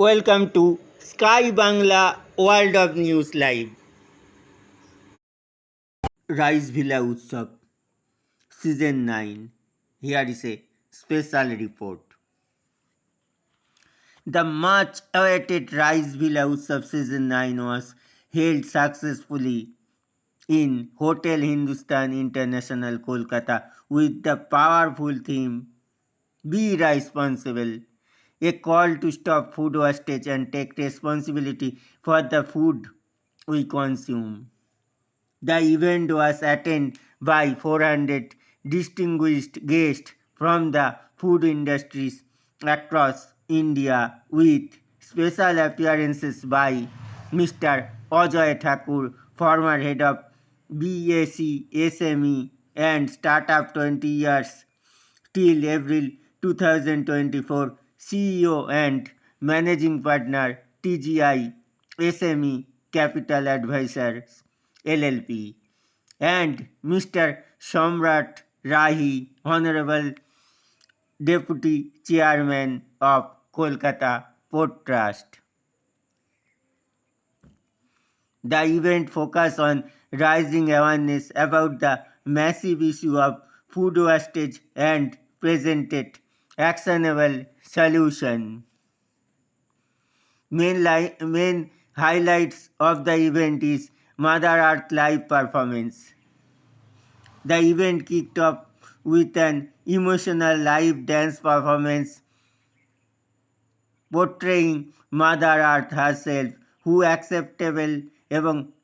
Welcome to Sky Bangla World of News Live. Rice Villa Utsav Season 9. Here is a special report. The much awaited Rice Villa Utsav Season 9 was held successfully in Hotel Hindustan International, Kolkata, with the powerful theme Be Responsible, a call to stop food wastage and take responsibility for the food we consume. The event was attended by 400 distinguished guests from the food industries across India, with special appearances by Mr. Ajay Thakur, former head of BAC SME and Startup 20 years till April 2024, CEO and Managing Partner, TGI SME Capital Advisors LLP, and Mr. Samrat Rahi, Honorable Deputy Chairman of Kolkata Port Trust. The event focused on raising awareness about the massive issue of food wastage and presented actionable solution. Main highlights of the event is Mother Earth live performance. The event kicked off with an emotional live dance performance portraying Mother Earth herself, who acceptable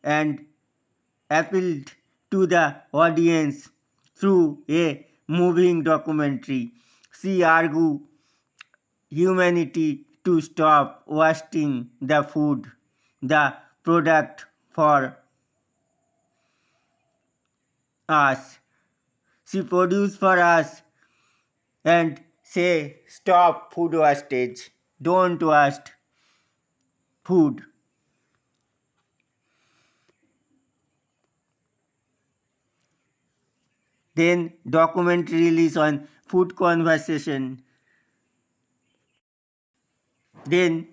and appealed to the audience through a moving documentary. She argued humanity to stop wasting the food, the product for us. She produced for us and say stop food wastage. Don't waste food. Then documentary release on food conversation. Then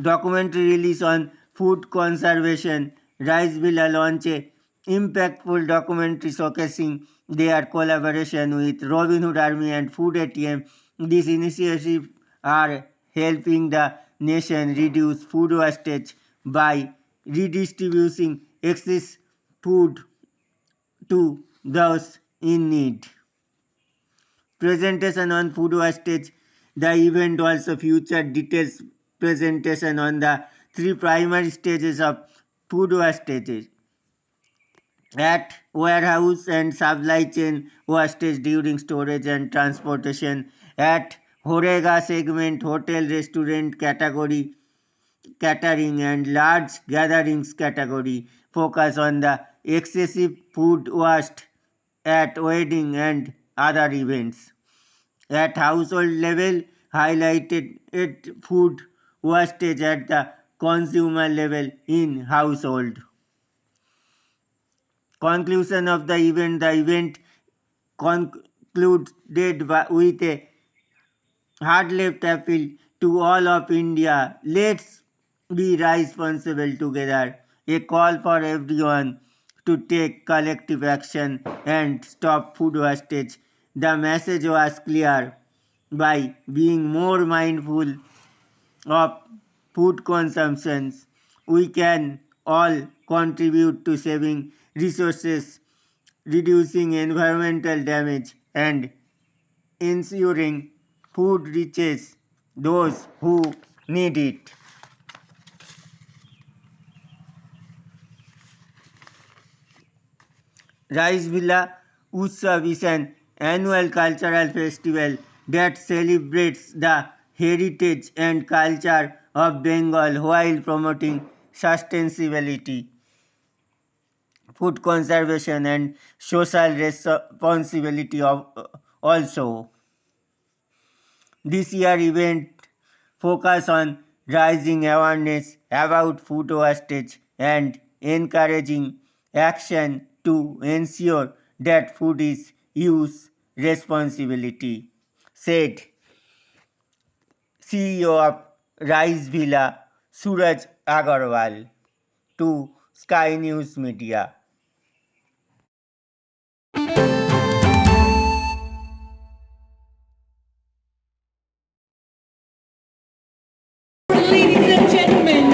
documentary release on food conservation. Rice will launch a impactful documentary showcasing their collaboration with Robin Hood Army and Food ATM. These initiatives are helping the nation reduce food wastage by redistributing excess food to those in need. Presentation on food wastage. The event also featured detailed presentation on the three primary stages of food wastage: at warehouse and supply chain wastage during storage and transportation, at HOREGA segment hotel restaurant category, catering and large gatherings category, focus on the excessive food waste at wedding and other events. At household level, highlighted food wastage at the consumer level in household. Conclusion of the event concluded with a hard left appeal to all of India. Let's be responsible together. A call for everyone to take collective action and stop food wastage. The message was clear: by being more mindful of food consumptions, we can all contribute to saving resources, reducing environmental damage, and ensuring food reaches those who need it. Rice Villa Utsav is an annual cultural festival that celebrates the heritage and culture of Bengal while promoting sustainability, food conservation, and social responsibility also. This year event focus on raising awareness about food wastage and encouraging action to ensure that food is used responsibly, said CEO of Rice Villa, Suraj Agarwal to Sky News Media. Ladies and gentlemen,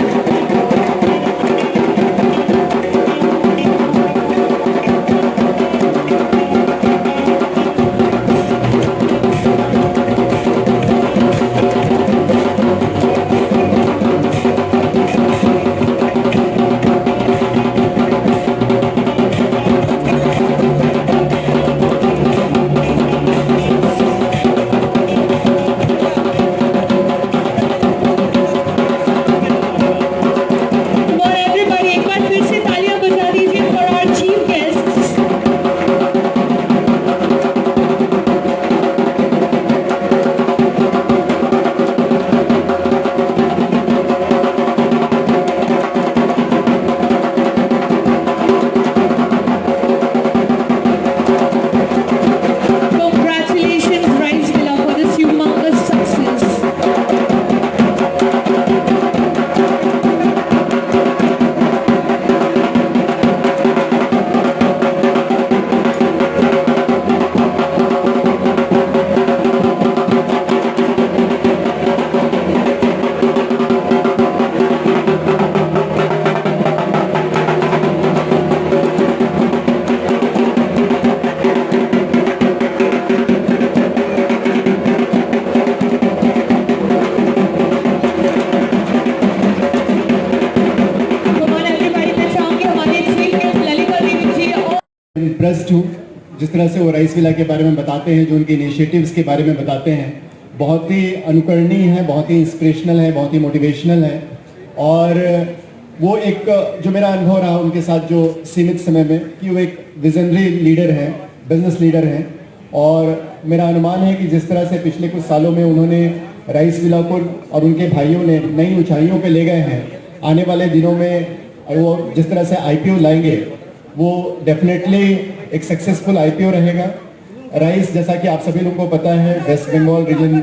for everybody, एक बार फिर से तालियां बजा दीजिए for our chief guests. Congratulations, Rice Villa, for this humongous success. Come on, everybody, मैं चाहूंगी हमारे chief guest Lalita Devi जी और इम्प्रेस्ड हूँ जिस तरह से वो राइस विला के बारे में बताते हैं, जो उनके इनिशिएटिव्स के बारे में बताते हैं, बहुत ही अनुकरणीय है, बहुत ही इंस्पिरेशनल है, बहुत ही मोटिवेशनल है। और वो एक जो मेरा अनुभव रहा उनके साथ जो सीमित समय में, कि वो एक विजनरी लीडर हैं, बिजनेस लीडर हैं। और मेरा अनुमान है कि जिस तरह से पिछले कुछ सालों में उन्होंने राइस विला को और उनके भाइयों ने नई ऊंचाइयों पे ले गए हैं, आने वाले दिनों में वो जिस तरह से आईपीओ लाएंगे वो डेफिनेटली एक सक्सेसफुल आईपीओ रहेगा। राइस, जैसा कि आप सभी लोगों को पता है, West Bengal region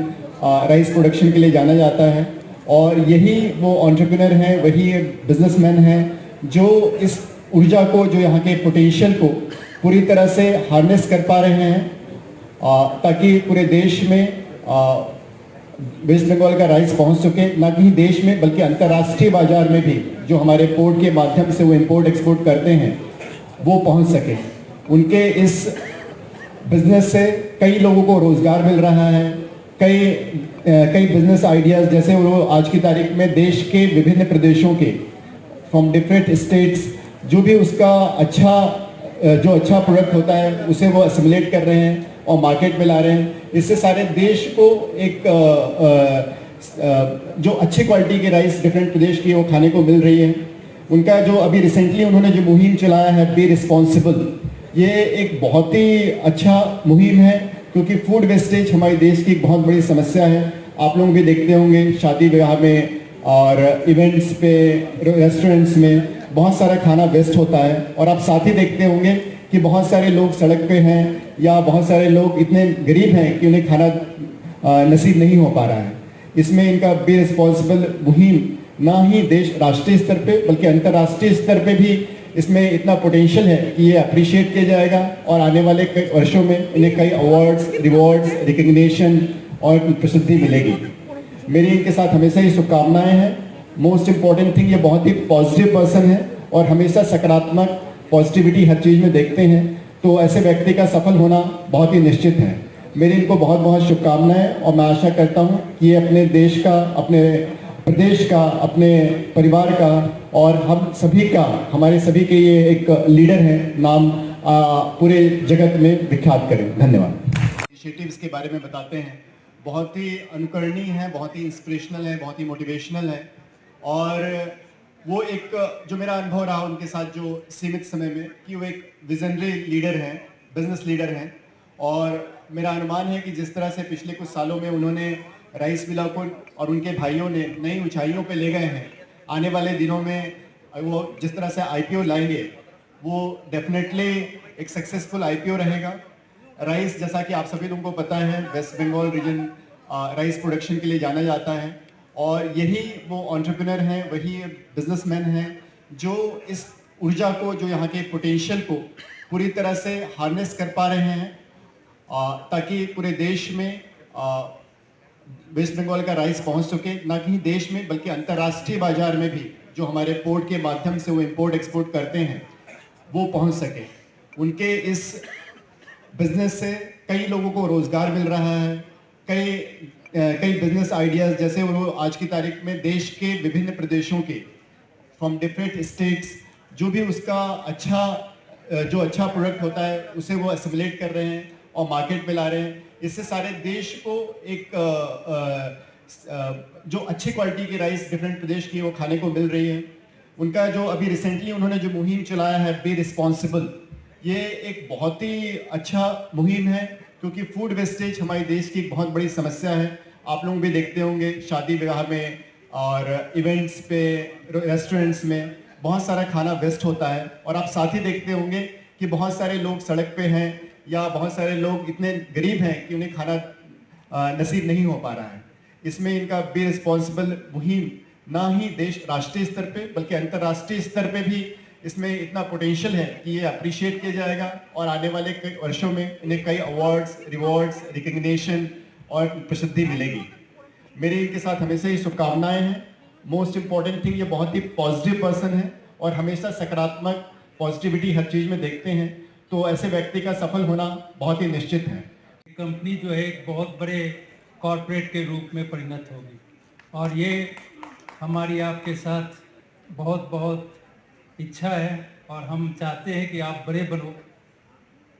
rice production के लिए जाना जाता है। और यही वो एंटरप्रेन्योर हैं, वही बिजनेसमैन हैं जो इस ऊर्जा को, जो यहाँ के पोटेंशियल को पूरी तरह से हार्नेस कर पा रहे हैं, ताकि पूरे देश में वेस्ट बंगाल का राइस पहुंच सके, ना कि देश में बल्कि अंतर्राष्ट्रीय बाजार में भी जो हमारे पोर्ट के माध्यम से वो इंपोर्ट एक्सपोर्ट करते हैं वो पहुंच सके। उनके इस बिजनेस से कई लोगों को रोजगार मिल रहा है, कई बिजनेस आइडियाज, जैसे वो आज की तारीख में देश के विभिन्न प्रदेशों के फ्रॉम डिफरेंट स्टेट्स जो भी उसका जो अच्छा प्रोडक्ट होता है उसे वो असिमुलेट कर रहे हैं और मार्केट में ला रहे हैं। इससे सारे देश को एक जो अच्छी क्वालिटी के राइस डिफरेंट प्रदेश की वो खाने को मिल रही है। उनका जो अभी रिसेंटली उन्होंने जो मुहिम चलाया है, बी रिस्पॉन्सिबल, ये एक बहुत ही अच्छा मुहिम है, क्योंकि फूड वेस्टेज हमारे देश की एक बहुत बड़ी समस्या है। आप लोग भी देखते होंगे शादी ब्याह में और इवेंट्स पे, रेस्टोरेंट्स में बहुत सारा खाना वेस्ट होता है। और आप साथ ही देखते होंगे कि बहुत सारे लोग सड़क पे हैं या बहुत सारे लोग इतने गरीब हैं कि उन्हें खाना नसीब नहीं हो पा रहा है। इसमें इनका बी रिस्पॉन्सिबल मुहिम ना ही देश राष्ट्रीय स्तर पे बल्कि अंतर्राष्ट्रीय स्तर पे भी इसमें इतना पोटेंशियल है कि ये अप्रिशिएट किया जाएगा और आने वाले कई वर्षों में इन्हें कई अवार्ड्स, रिवॉर्ड्स, रिकग्निशन और प्रसिद्धि मिलेगी। मेरी इनके साथ हमेशा ही शुभकामनाएं हैं। मोस्ट इम्पॉर्टेंट थिंग, ये बहुत ही पॉजिटिव पर्सन है और हमेशा सकारात्मक पॉजिटिविटी हर चीज़ में देखते हैं, तो ऐसे व्यक्ति का सफल होना बहुत ही निश्चित है। मेरी इनको बहुत बहुत शुभकामनाएं और मैं आशा करता हूं कि ये अपने देश का, अपने प्रदेश का, अपने परिवार का और हम सभी का, हमारे सभी के ये एक लीडर हैं, नाम पूरे जगत में विख्यात करें। धन्यवाद। इनिशिएटिव्स के बारे में बताते हैं, बहुत ही अनुकरणीय है, बहुत ही इंस्पिरेशनल है, बहुत ही मोटिवेशनल है। और वो एक जो मेरा अनुभव रहा उनके साथ जो सीमित समय में, कि वो एक विजनरी लीडर हैं, बिजनेस लीडर हैं। और मेरा अनुमान है कि जिस तरह से पिछले कुछ सालों में उन्होंने राइस विला को और उनके भाइयों ने नई ऊंचाइयों पे ले गए हैं, आने वाले दिनों में वो जिस तरह से आईपीओ लाएंगे वो डेफिनेटली एक सक्सेसफुल आईपीओ रहेगा। राइस, जैसा कि आप सभी लोगों को पता है, West Bengal region rice production के लिए जाना जाता है। और यही वो एंटरप्रेन्योर हैं, वही बिजनेसमैन हैं जो इस ऊर्जा को, जो यहाँ के पोटेंशियल को पूरी तरह से हार्नेस कर पा रहे हैं, ताकि पूरे देश में वेस्ट बंगाल का राइस पहुंच सके, ना कहीं देश में बल्कि अंतर्राष्ट्रीय बाजार में भी जो हमारे पोर्ट के माध्यम से वो इंपोर्ट एक्सपोर्ट करते हैं वो पहुंच सके। उनके इस बिजनेस से कई लोगों को रोजगार मिल रहा है, कई बिजनेस आइडियाज, जैसे वो आज की तारीख में देश के विभिन्न प्रदेशों के फ्रॉम डिफरेंट स्टेट्स जो भी उसका जो अच्छा प्रोडक्ट होता है उसे वो एसिमुलेट कर रहे हैं और मार्केट में ला रहे हैं। इससे सारे देश को एक जो अच्छी क्वालिटी की राइस डिफरेंट प्रदेश की वो खाने को मिल रही है। उनका जो अभी रिसेंटली उन्होंने जो मुहिम चलाया है बी रिस्पॉन्सिबल, ये एक बहुत ही अच्छा मुहिम है, क्योंकि फूड वेस्टेज हमारे देश की एक बहुत बड़ी समस्या है। आप लोग भी देखते होंगे शादी विवाह में और इवेंट्स पे, रेस्टोरेंट्स में बहुत सारा खाना वेस्ट होता है, और आप साथ ही देखते होंगे कि बहुत सारे लोग सड़क पे हैं या बहुत सारे लोग इतने गरीब हैं कि उन्हें खाना नसीब नहीं हो पा रहा है। इसमें इनका बी रिस्पॉन्सिबल मुहिम ना ही देश राष्ट्रीय स्तर पे बल्कि अंतर्राष्ट्रीय स्तर पे भी इसमें इतना पोटेंशियल है कि ये अप्रिशिएट किया जाएगा, और आने वाले कई वर्षों में इन्हें कई अवार्ड्स, रिवॉर्ड्स, रिकग्निशन और प्रसिद्धि मिलेगी। मेरी इनके साथ हमेशा ही शुभकामनाएं हैं। मोस्ट इंपॉर्टेंट थिंग, ये बहुत ही पॉजिटिव पर्सन है और हमेशा सकारात्मक पॉजिटिविटी हर चीज में देखते हैं, तो ऐसे व्यक्ति का सफल होना बहुत ही निश्चित है। कंपनी जो है एक बहुत बड़े कॉरपोरेट के रूप में परिणत होगी, और ये हमारी आपके साथ बहुत बहुत इच्छा है, और हम चाहते हैं कि आप बड़े बनो।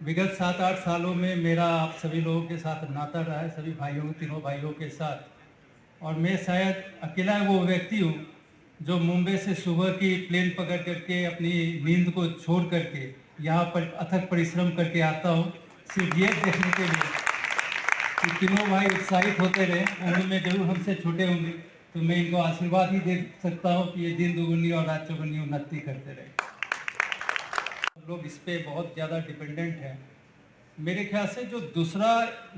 विगत 7-8 सालों में मेरा आप सभी लोगों के साथ नाता रहा है, सभी भाइयों, तीनों भाइयों के साथ, और मैं शायद अकेला वो व्यक्ति हूँ जो मुंबई से सुबह की प्लेन पकड़ करके अपनी नींद को छोड़ करके यहाँ पर अथक परिश्रम करके आता हूँ, सिर्फ ये देखने के लिए कि तीनों भाई उत्साहित होते रहे। उम्र में जरूर हमसे छोटे होंगे, तो मैं इनको आशीर्वाद ही दे सकता हूँ कि ये दिन दुगुनी और रात चौगुनी उन्नति करते रहे। लोग इस पे बहुत ज़्यादा डिपेंडेंट हैं। मेरे ख्याल से जो दूसरा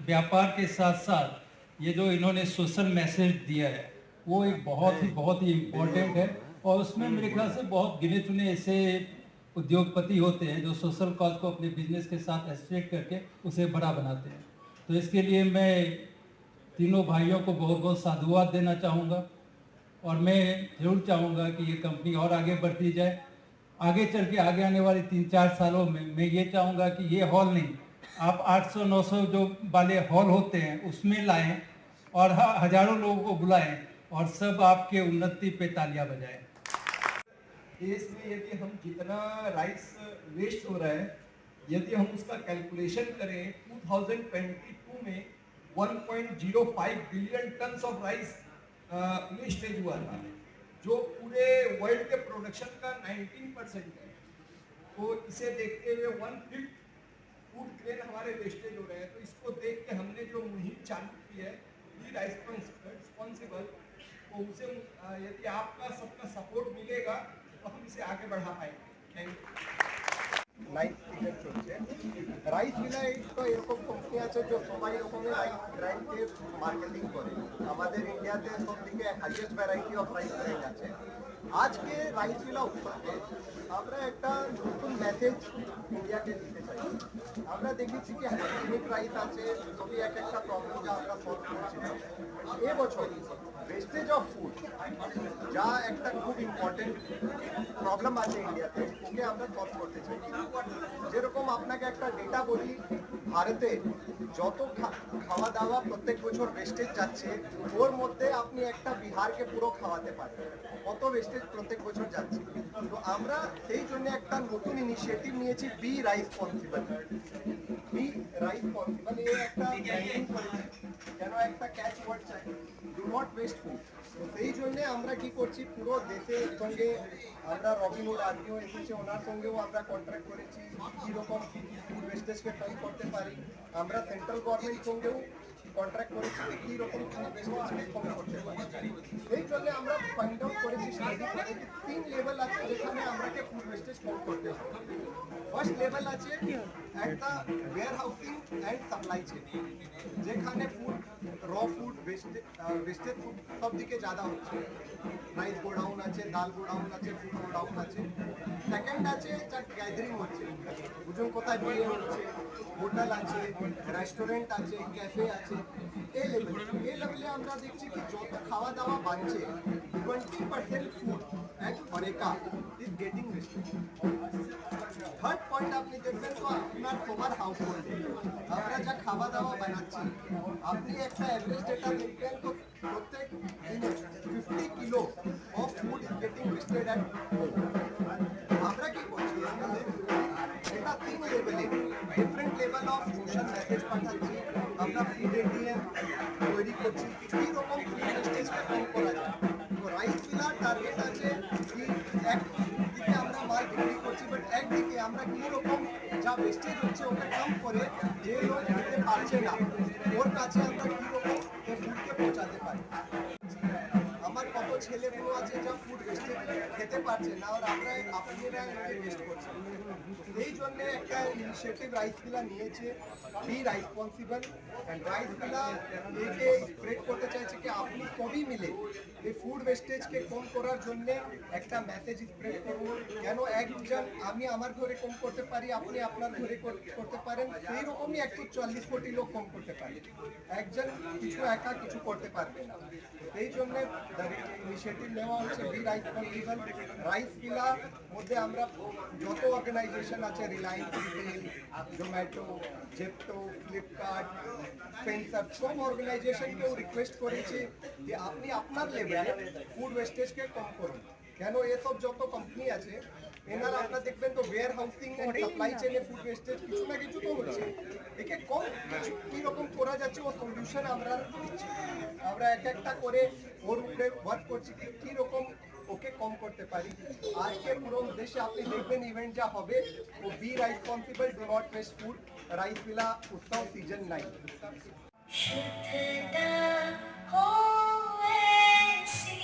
व्यापार के साथ साथ ये जो इन्होंने सोशल मैसेज दिया है वो एक बहुत ही इम्पोर्टेंट है, और उसमें मेरे ख्याल से बहुत गिने चुने ऐसे उद्योगपति होते हैं जो सोशल कॉज को अपने बिजनेस के साथ एसोसिएट करके उसे बड़ा बनाते हैं। तो इसके लिए मैं तीनों भाइयों को बहुत बहुत साधुवाद देना चाहूँगा, और मैं जरूर चाहूँगा कि ये कंपनी और आगे बढ़ती जाए। आगे चल के आगे आने वाले 3-4 सालों में मैं ये चाहूँगा कि ये हॉल नहीं, आप 800-900 जो वाले हॉल होते हैं उसमें लाएं और हजारों लोगों को बुलाएं और सब आपके उन्नति पे तालियां बजाएं। देश में यदि हम जितना राइस वेस्ट हो रहा है, यदि हम उसका कैलकुलेशन करें, 2022 में 1.05 billion tons of rice wastage हुआ था, जो पूरे वर्ल्ड के प्रोडक्शन का 19% है। तो इसे देखते हुए 1/5 फूड ग्रेन हमारे वेस्टेज हो रहे हैं। तो इसको देख के हमने जो मुहिम चालू की है बी रिस्पॉन्सिबल, तो उसे यदि आपका सबका सपोर्ट मिलेगा तो हम इसे आगे बढ़ा पाएंगे। Thank you. लाइफ ফিগার চলছে রাইস মিলাই তো এরকম কোম্পানি আছে যে সবাই রকমের রাইসকে মার্কেটিং করে। আমাদের ইন্ডিয়াতে সব থেকে highest variety of rice brand আছে। আজকে রাইস মিলা উপলক্ষে আমরা একটা নতুন মেসেজ ইন্ডিয়াকে দিতে চাই। আমরা দেখেছি কি হাইজেনিক রাইস আছে, সবই এক একটা প্রবলেমকে আমরা সলভ করেছিলাম। এবছর ওয়েস্টেজ অফ ফুড যা একটা খুব ইম্পর্টেন্ট প্রবলেম আছে ইন্ডিয়াতে, ওকে আমরা সলভ করতে চাই। যেরকম আপনাকে একটা ডেটা বলি, ভারতে যত খাওয়া দাওয়া প্রত্যেক বছর ওয়েস্টেজ যাচ্ছে, ওর মধ্যে আপনি একটা বিহারকে পুরো খাওয়াতে পারেন, কত ওয়েস্টেজ প্রত্যেক বছর যাচ্ছে। তো আমরা সেই জন্য একটা নতুন ইনিশিয়েটিভ নিয়েছি, বি রাইসপন্সিবল। বি রাইসপন্সিবল এই একটা ব্র্যান্ডিং করেছি, যেন একটা ক্যাচ ওয়ার্ড চাই, ডু নট ওয়েস্ট ফুড। সেই জন্য আমরা কি করছি, পুরো দেশের সঙ্গে আমরা রবিনহুড আর্মিও এসেছে, ওনার সঙ্গেও আমরা কন্ট্রাক্ট করেছি কীরকম ফুড ওয়েস্টেজকে কম করতে পারি। আমরা সেন্ট্রাল গভর্নমেন্ট সঙ্গেও কন্ট্রাক্ট করেছি কীরকম ফুড ওয়েস্টেজকে কম করতে পারি। সেই জন্য আমরা ফাইন্ড আউট করেছি, স্টাডি করে 3 লেভেল আছে যেখানে আমাকে ফুড ওয়েস্টেজ কম করতে হবে। ফার্স্ট লেভেল আছে at the warehousing and supply chain যেখানে ফুড র ফুড ওয়েস্টেজ ফুড সব দিকে ज़्यादा হচ্ছে রাইস গোডাউন আছে ডাল গোডাউন আছে ফুড গোডাউন আছে সেকেন্ড আছে যা গ্যাদারিং হচ্ছে বুঝুন কোথায় বিয়ে হচ্ছে হোটেল আছে রেস্টুরেন্ট আছে ক্যাফে আছে এই লেভেলে আমরা দেখছি কি যত খাওয়া দাওয়া বাড়ছে 20% food at Horeca is getting wasted third point আপনি দেখবেন তো আপনার সবার হাউস হোল্ডে আমরা যা খাওয়া দাওয়া বানাচ্ছি আপনি একটা অ্যাভারেজ ডেটা দেখবেন তো প্রত্যেক দিনে 50 kilo of food is getting wasted at home আমরা কি করছি এটা তিন লেভেলে different level of social message পাঠাচ্ছি আমরা ফুড এটিএম তৈরি করছি কী রকম ফুড ওয়েস্টেজকে কম করা যায় তো রাইস মিলার টার্গেট আছে কি একদিকে আমরা মাল বিক্রি করছি বাট একদিকে আমরা কী রকম যা ওয়েস্টেজ হচ্ছে ওকে কম করে যে লোক খেতে পারছে না ওর কাছে আমরা কী রকম এই ফুডকে পৌঁছাতে পারি আমার কত ছেলেগুলো আছে যা ফুড ওয়েস্টেজ খেতে পারছে না আর আপনারা ওয়েস্ট করছেন এই জন্যে একটা ইনিশিয়েটিভ রাইস মিলা নিয়েছে বি রেসপন্সিবল অ্যান্ড রাইস মিলা একে স্প্রেড করতে চাইছে কি আপনি সবই মিলে এই ফুড ওয়েস্টেজকে কম করার জন্যে একটা মেসেজ স্প্রেড করুন কেন একজন আমি আমার ঘরে কম করতে পারি আপনি আপনার ঘরে করতে পারেন সেই রকমই 140 কোটি লোক কম করতে পারে একজন কিছু একা কিছু করতে পারবে না এই জন্যে ইনিশিয়েটিভ নেওয়া হচ্ছে বি রেসপন্সিবল রাইস মিলার মধ্যে আমরা যত অর্গানাইজেশন আছে Reliance retail Zomato Zepto Flipkart Spencer সব অর্গানাইজেশনকেও রিকোয়েস্ট করেছি যে আপনি আপনার লেভেলে ফুড ওয়েস্টেজকে কম করুন কেন এসব যত কোম্পানি আছে এনারা আপনারা দেখবেন তো ওয়্যার হাউসিং এন্ড সাপ্লাই চেইনে ফুড ওয়েস্টেজ কিছু না কিছু তো হচ্ছে একে কম কীরকম করা যাচ্ছে ও সলিউশন আমরা দিচ্ছি আমরা এক একটা করে ওর উপরে ওয়ার্ক করছি কীরকম ওকে কম করতে পারি আজকে পুরো দেশে আপনি দেখবেন ইভেন্ট যা হবে ও be responsible do not waste food rice মিলা উৎসব সিজন 9 शुद्धता हो ऐसी